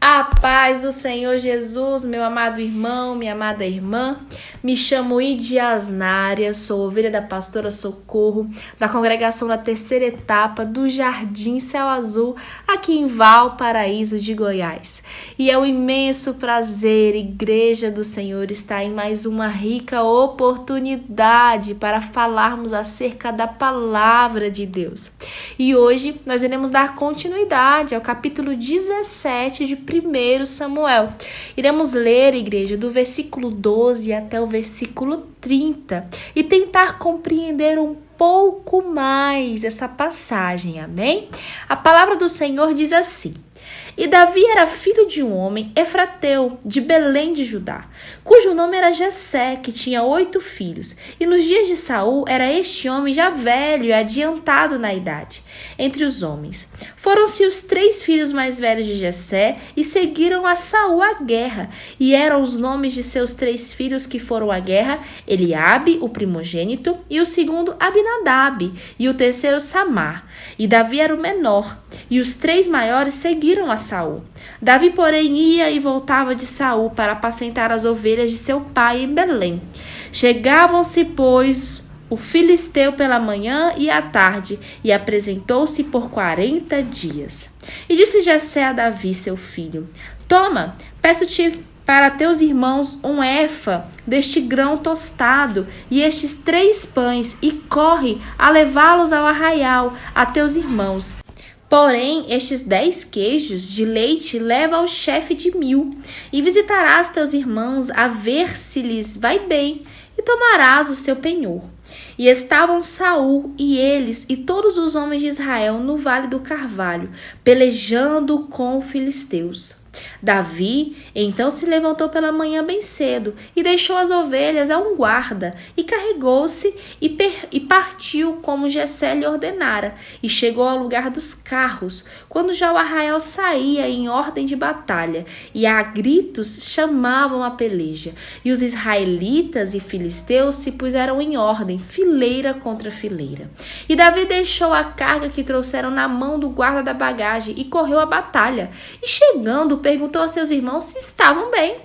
A paz do Senhor Jesus, meu amado irmão, minha amada irmã. Me chamo Idia Asnária, sou ovelha da pastora Socorro, da congregação da terceira etapa do Jardim Céu Azul, aqui em Valparaíso de Goiás. E é um imenso prazer, Igreja do Senhor, estar em mais uma rica oportunidade para falarmos acerca da palavra de Deus. E hoje nós iremos dar continuidade ao capítulo 17 de 1 Samuel. Iremos ler, igreja, do versículo 12 até o versículo 30 e tentar compreender um pouco mais essa passagem, amém? A palavra do Senhor diz assim: E Davi era filho de um homem efrateu, de Belém de Judá, cujo nome era Jessé, que tinha 8 filhos. E nos dias de Saul era este homem já velho e adiantado na idade, entre os homens. Foram-se os 3 filhos mais velhos de Jessé e seguiram a Saul à guerra. E eram os nomes de seus 3 filhos que foram à guerra: Eliabe, o primogênito, e o segundo Abinadab, e o terceiro Samar. E Davi era o menor, e os 3 maiores seguiram a Saul. Davi, porém, ia e voltava de Saul para apacentar as ovelhas de seu pai em Belém. Chegavam-se, pois, o filisteu pela manhã e à tarde, e apresentou-se por 40 dias. E disse Jessé a Davi, seu filho: Toma, peço-te para teus irmãos um efa deste grão tostado e estes 3 pães, e corre a levá-los ao arraial a teus irmãos. Porém, estes 10 queijos de leite leva ao chefe de 1000, e visitarás teus irmãos a ver se lhes vai bem, e tomarás o seu penhor. E estavam Saul e eles e todos os homens de Israel no vale do Carvalho, pelejando com os filisteus. Davi então se levantou pela manhã bem cedo e deixou as ovelhas a um guarda, e carregou-se e partiu como Jessé lhe ordenara, e chegou ao lugar dos carros, quando já o arraial saía em ordem de batalha, e a gritos chamavam a peleja. E os israelitas e filisteus se puseram em ordem, fileira contra fileira. E Davi deixou a carga que trouxeram na mão do guarda da bagagem e correu à batalha. E chegando, perguntou a seus irmãos se estavam bem.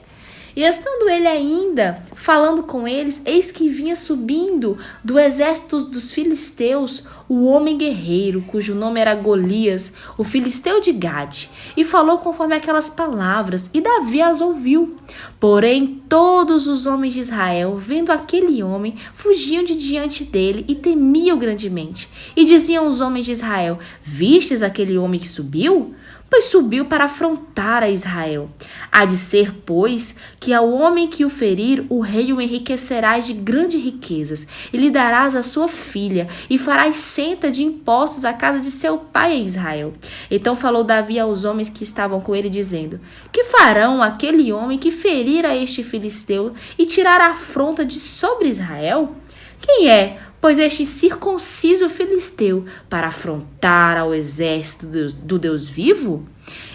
E estando ele ainda falando com eles, eis que vinha subindo do exército dos filisteus o homem guerreiro, cujo nome era Golias, o filisteu de Gade, e falou conforme aquelas palavras, e Davi as ouviu. Porém, todos os homens de Israel, vendo aquele homem, fugiam de diante dele e temiam grandemente. E diziam os homens de Israel: Vistes aquele homem que subiu? Pois subiu para afrontar a Israel. Há de ser, pois, que ao homem que o ferir, o rei o enriquecerás de grandes riquezas, e lhe darás a sua filha, e farás senta de impostos à casa de seu pai em Israel. Então falou Davi aos homens que estavam com ele, dizendo: Que farão aquele homem que ferir a este filisteu e tirar a afronta de sobre Israel? Quem é, pois, este circunciso filisteu para afrontar ao exército do Deus vivo?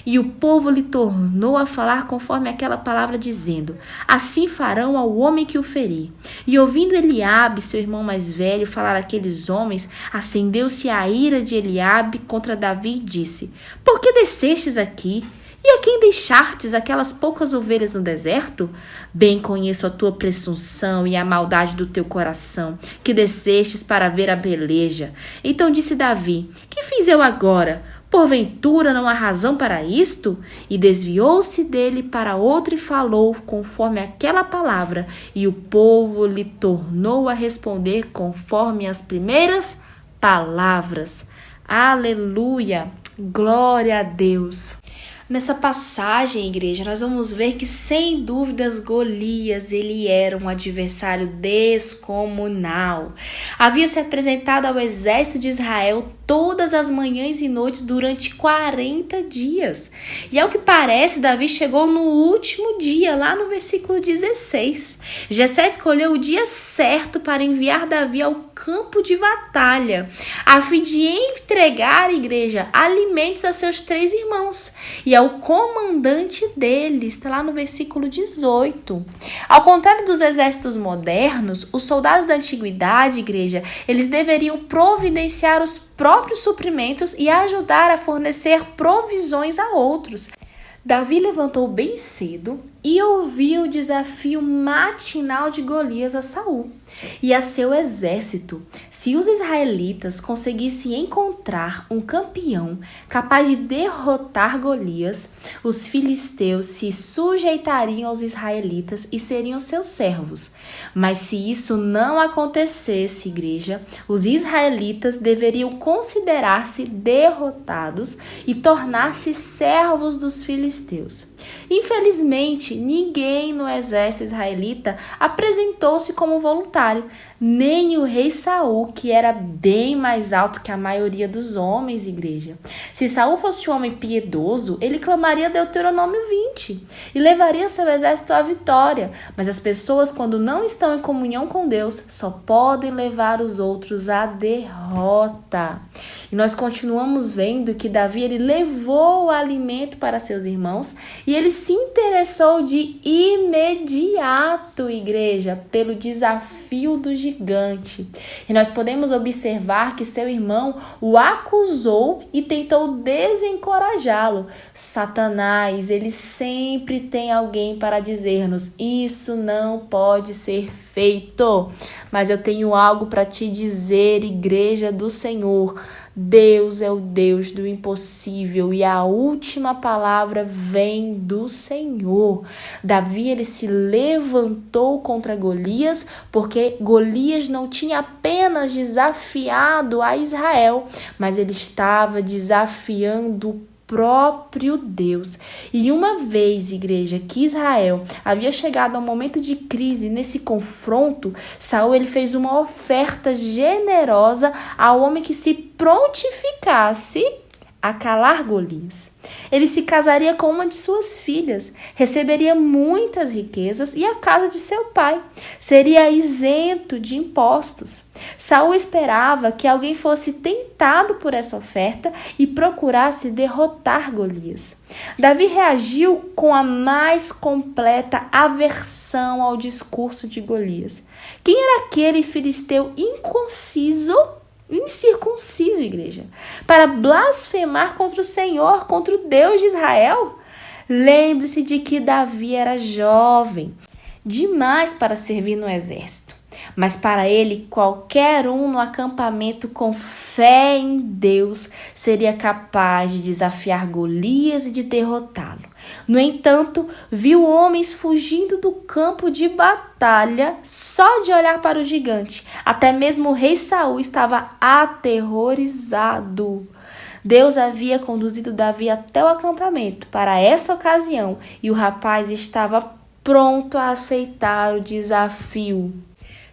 E o povo lhe tornou a falar conforme aquela palavra, dizendo: Assim farão ao homem que o ferir. E ouvindo Eliabe, seu irmão mais velho, falar aqueles homens, acendeu-se a ira de Eliabe contra Davi e disse: Por que descestes aqui? E a quem deixastes aquelas poucas ovelhas no deserto? Bem conheço a tua presunção e a maldade do teu coração, que descestes para ver a peleja. Então disse Davi: Que fiz eu agora? Porventura não há razão para isto? E desviou-se dele para outro e falou conforme aquela palavra, e o povo lhe tornou a responder conforme as primeiras palavras. Aleluia! Glória a Deus! Nessa passagem, igreja, nós vamos ver que, sem dúvidas, Golias, ele era um adversário descomunal. Havia se apresentado ao exército de Israel todas as manhãs e noites durante 40 dias. E ao que parece, Davi chegou no último dia, lá no versículo 16. Jessé escolheu o dia certo para enviar Davi ao campo de batalha, a fim de entregar, igreja, alimentos a seus 3 irmãos e ao comandante deles, está lá no versículo 18. Ao contrário dos exércitos modernos, os soldados da antiguidade, igreja, eles deveriam providenciar os próprios suprimentos e ajudar a fornecer provisões a outros. Davi levantou bem cedo e ouviu o desafio matinal de Golias a Saul e a seu exército. Se os israelitas conseguissem encontrar um campeão capaz de derrotar Golias, os filisteus se sujeitariam aos israelitas e seriam seus servos. Mas se isso não acontecesse, igreja, os israelitas deveriam considerar-se derrotados e tornar-se servos dos filisteus. Infelizmente, ninguém no exército israelita apresentou-se como voluntário, nem o rei Saul, que era bem mais alto que a maioria dos homens, igreja. Se Saul fosse um homem piedoso, ele clamaria Deuteronômio 20 e levaria seu exército à vitória. Mas as pessoas, quando não estão em comunhão com Deus, só podem levar os outros à derrota. E nós continuamos vendo que Davi ele levou o alimento para seus irmãos e ele se interessou de imediato, igreja, pelo desafio do gigante. E nós podemos observar que seu irmão o acusou e tentou desencorajá-lo. Satanás, ele sempre tem alguém para dizer-nos: isso não pode ser feito. Mas eu tenho algo para te dizer, igreja do Senhor. Deus é o Deus do impossível e a última palavra vem do Senhor. Davi ele se levantou contra Golias porque Golias não tinha apenas desafiado a Israel, mas ele estava desafiando o próprio Deus. E uma vez, igreja, que Israel havia chegado a um momento de crise nesse confronto, Saul ele fez uma oferta generosa ao homem que se prontificasse a calar Golias. Ele se casaria com uma de suas filhas, receberia muitas riquezas e a casa de seu pai. Seria isento de impostos. Saul esperava que alguém fosse tentado por essa oferta e procurasse derrotar Golias. Davi reagiu com a mais completa aversão ao discurso de Golias. Quem era aquele filisteu incircunciso, igreja, para blasfemar contra o Senhor, contra o Deus de Israel? Lembre-se de que Davi era jovem demais para servir no exército. Mas para ele, qualquer um no acampamento com fé em Deus seria capaz de desafiar Golias e de derrotá-lo. No entanto, viu homens fugindo do campo de batalha só de olhar para o gigante. Até mesmo o rei Saul estava aterrorizado. Deus havia conduzido Davi até o acampamento para essa ocasião e o rapaz estava pronto a aceitar o desafio.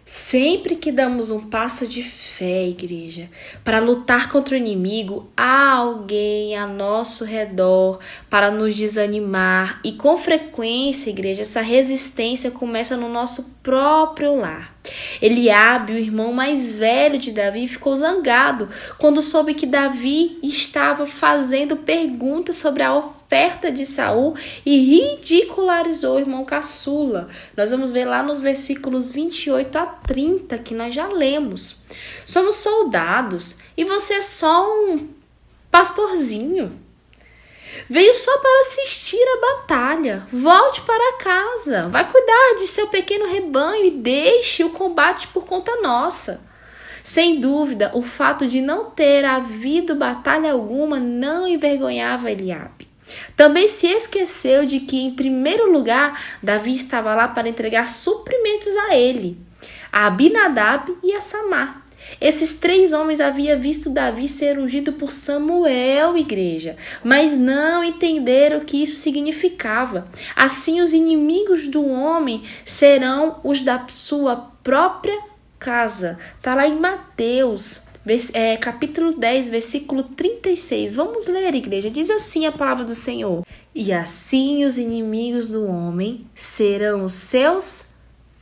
Sempre que damos um passo de fé, igreja, para lutar contra o inimigo, há alguém a nosso redor para nos desanimar. E com frequência, igreja, essa resistência começa no nosso próprio lar. Eliabe, o irmão mais velho de Davi, ficou zangado quando soube que Davi estava fazendo perguntas sobre a oferta de Saul e ridicularizou o irmão caçula. Nós vamos ver lá nos versículos 28 a 30 que nós já lemos. Somos soldados e você é só um pastorzinho. Veio só para assistir a batalha. Volte para casa. Vai cuidar de seu pequeno rebanho e deixe o combate por conta nossa. Sem dúvida, o fato de não ter havido batalha alguma não envergonhava Eliabe. Também se esqueceu de que, em primeiro lugar, Davi estava lá para entregar suprimentos a ele, a Abinadab e a Samar. Esses 3 homens haviam visto Davi ser ungido por Samuel, igreja, mas não entenderam o que isso significava. Assim, os inimigos do homem serão os da sua própria casa. Está lá em Mateus, capítulo 10, versículo 36. Vamos ler, igreja. Diz assim a palavra do Senhor: e assim os inimigos do homem serão os seus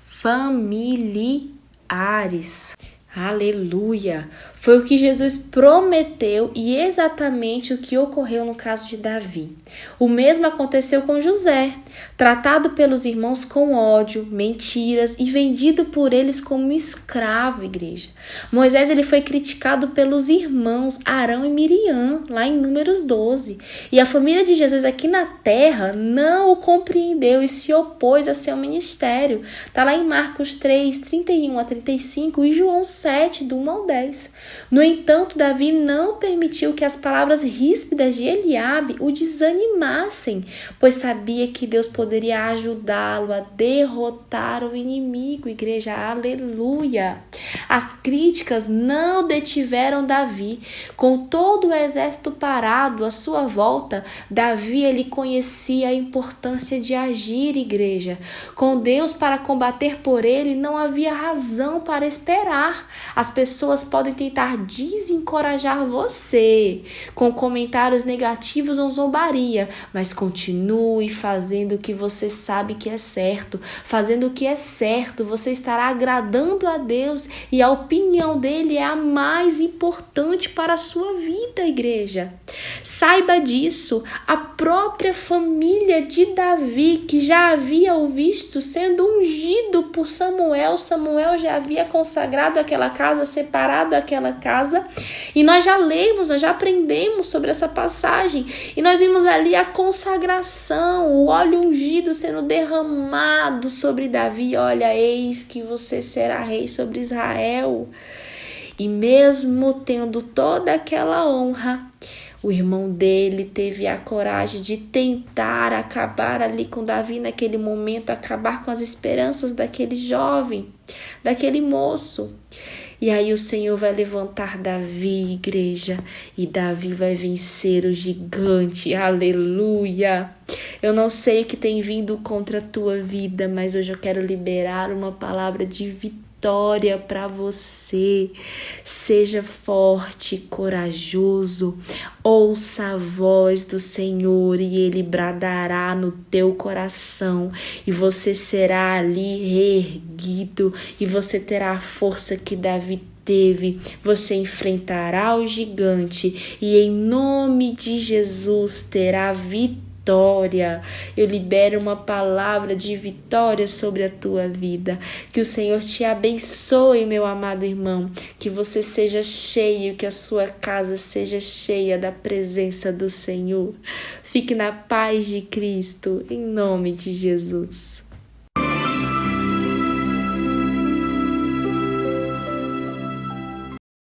familiares. Aleluia! Foi o que Jesus prometeu e exatamente o que ocorreu no caso de Davi. O mesmo aconteceu com José, tratado pelos irmãos com ódio, mentiras e vendido por eles como escravo, igreja. Moisés ele foi criticado pelos irmãos Arão e Miriam, lá em Números 12. E a família de Jesus aqui na terra não o compreendeu e se opôs a seu ministério. Está lá em Marcos 3, 31 a 35 e João 7, do 1 ao 10. No entanto, Davi não permitiu que as palavras ríspidas de Eliabe o desanimassem, pois sabia que Deus poderia ajudá-lo a derrotar o inimigo. Igreja, aleluia! As críticas não detiveram Davi. Com todo o exército parado à sua volta, Davi ele conhecia a importância de agir, igreja. Com Deus para combater por ele, não havia razão para esperar. As pessoas podem tentar desencorajar você com comentários negativos ou zombaria, mas continue fazendo o que você sabe que é certo. Fazendo o que é certo, você estará agradando a Deus e a opinião dele é a mais importante para a sua vida, igreja. Saiba disso. A própria família de Davi, que já havia o visto sendo ungido por Samuel já havia consagrado aquela casa, separado aquela casa, e nós já lemos, nós já aprendemos sobre essa passagem, e nós vimos ali a consagração, o óleo ungido sendo derramado sobre Davi. Olha, eis que você será rei sobre Israel. E mesmo tendo toda aquela honra, o irmão dele teve a coragem de tentar acabar ali com Davi naquele momento, acabar com as esperanças daquele jovem, daquele moço. E aí o Senhor vai levantar Davi, igreja, e Davi vai vencer o gigante. Aleluia! Eu não sei o que tem vindo contra a tua vida, mas hoje eu quero liberar uma palavra de vitória para você. Seja forte, corajoso, ouça a voz do Senhor e Ele bradará no teu coração e você será ali reerguido e você terá a força que Davi teve. Você enfrentará o gigante e em nome de Jesus terá vitória. Eu libero uma palavra de vitória sobre a tua vida. Que o Senhor te abençoe, meu amado irmão. Que você seja cheio, que a sua casa seja cheia da presença do Senhor. Fique na paz de Cristo, em nome de Jesus.